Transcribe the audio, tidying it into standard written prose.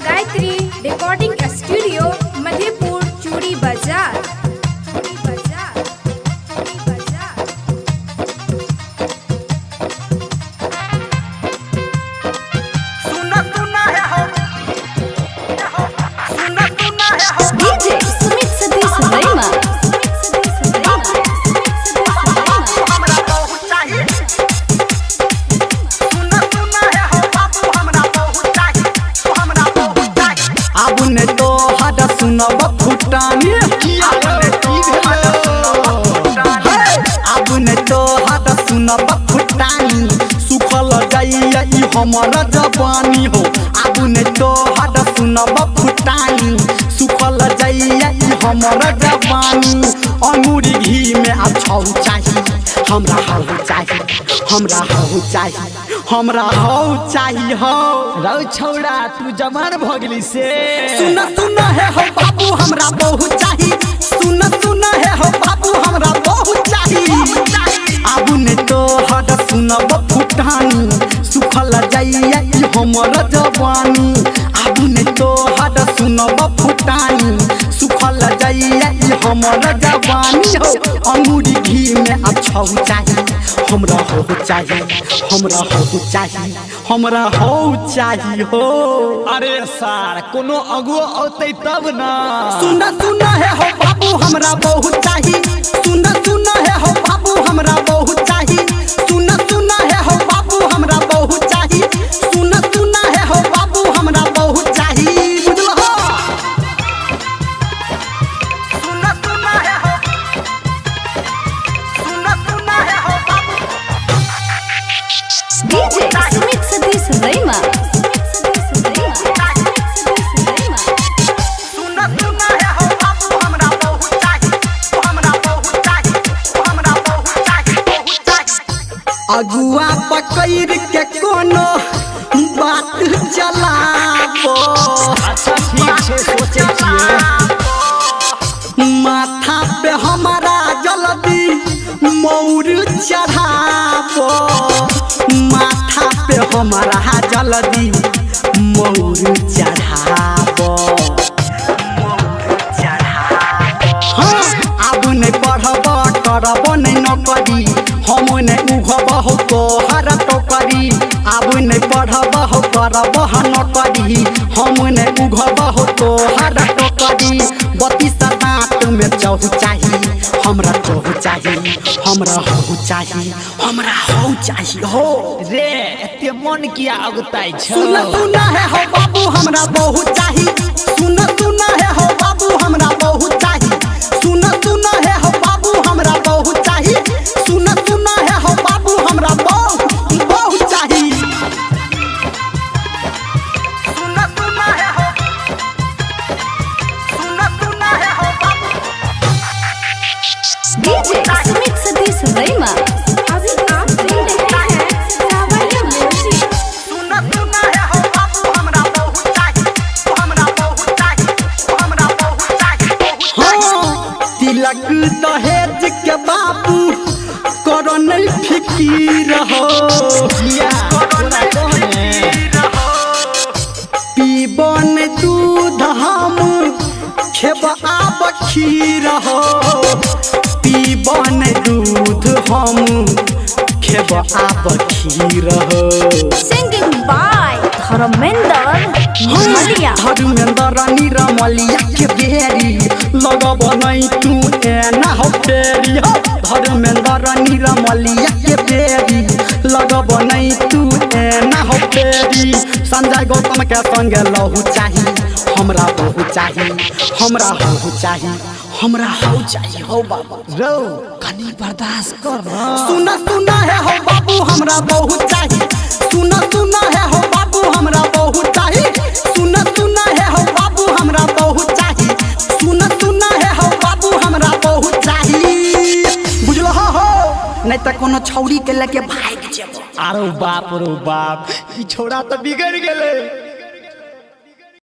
Gayatri recording studio Madhepur चूड़ी बाजार। सुनब फुटानी अब ने तो हाथ सुनब फुटानी सुखल जाइया ई हमर जवानी हो। अब ने तो हाथ सुनब फुटानी सुखल जाइया ई हमर जवानी। अंगूरी घी में अब छौ चाहिए हमरा हौ चाहिए हमरा हौ चाहिए हमरा हौ चाहिए हो। रौ छौड़ा तू जवान भ गेली से सुन सुन है हो बाबू हमरा बहुत चाहिए। सुन सुन है हो बाबू हमरा बहुत चाहिए। आबू ने तो हद सुनब फुटानी सुखल जाइया ई हमर जवानी। आबू ने तो हद सुनब फुटानी सुखल जाइया ई हमर जवानी हो। अंगूरी घी में अब छौ चाहिए हमरा हो चाहिए हमरा हो चाहिए हमरा हो चाहिए हो। अरे सार कोनो अगुआ औते तब ना। सुन सुन है हो बाबू हमरा बहुत चाहिए। सुन सुन है हो बाबू हमरा बहुत चाहिए। सुन सुन है हो बाबू हमरा बहुत चाहिए। सुन सुन है हो बाबू हमरा बहुत चाहिए बुझलो। सुन सुन है हो सुन सुन है हो बाबू DJ Sumit Sadish Raima। अगुआ पकड़ के कोनो बात चलाबो। अच्छा ठीक छे सोचे छिए माथा पे हमारा जल्दी मौर चढ़ाबो। माथा पे हमारा जल्दी मौर चढ़ाबो। हाँ अब नहीं पढ़ब करब नहीं नौकरी हम नहीं उगब हो तोहर टोकरी। अब नहीं पढ़ब हो करब नौकरी हम नहीं उगब हो तोहर टोकरी। 32 दांत में चौह चाहिए हमरा चौह चाहिए हमरा हो चाहिए हमरा हो चाहिए हो। रे एते मन किया अगताई छ। सुन सुन है हो बाबू हमरा बहुत चाहिए। सुन सुन है हो बाबू हमरा बहुत चाहिए। सुन सुन है हो बाबू हमरा बहुत चाहिए। सुन सुन है हो बाबू हमरा बहुत चाहिए। सुन सुन है हो सुन सुन है हो बाबू DJ Sumit Sadish Raima। अभी आप सुन रहे हैं सावरिया म्यूजिक। सुन सुन है हो बाबू हमरा बहुत चाहिए हमरा बहुत चाहिए हमरा बहुत चाहिए। हाँ तिलक दहेज के बाबू करो नहीं फिकीर हो। किया तोरा कहने पीबन दूध हम खेब आब खीर हो। पीबन दूध हम खेब आब खीर हो। Singing by Dharmendra Maliya। Dharmendra निरमलिया के बेरी लगब नहीं तू एना हो फेरी हो। धर्मेंद्र निरमलिया के बेरी लगब नहीं तू एना हो फेरी। संजय गौतम के संगे लहू चाहिए हमरा बहु चाहिए हमरा हो चाहिए हमरा हो चाहिए हो बाबू। रौ कनी बर्दाश्त कर ना। सुन सुन है हो बाबू हमरा बहुत चाहिए। सुन सुन है हो बाबू हमरा बहुत चाहिए। सुन सुन है हो बाबू हमरा बहुत चाहिए। सुन सुन है हो बाबू हमरा बहुत चाहिए बुझलो हो। नहीं तो कोनो छौरी के लेके भाग जेबो। आरो बाप रो बाप ई छोड़ा तो बिगड़ गेले।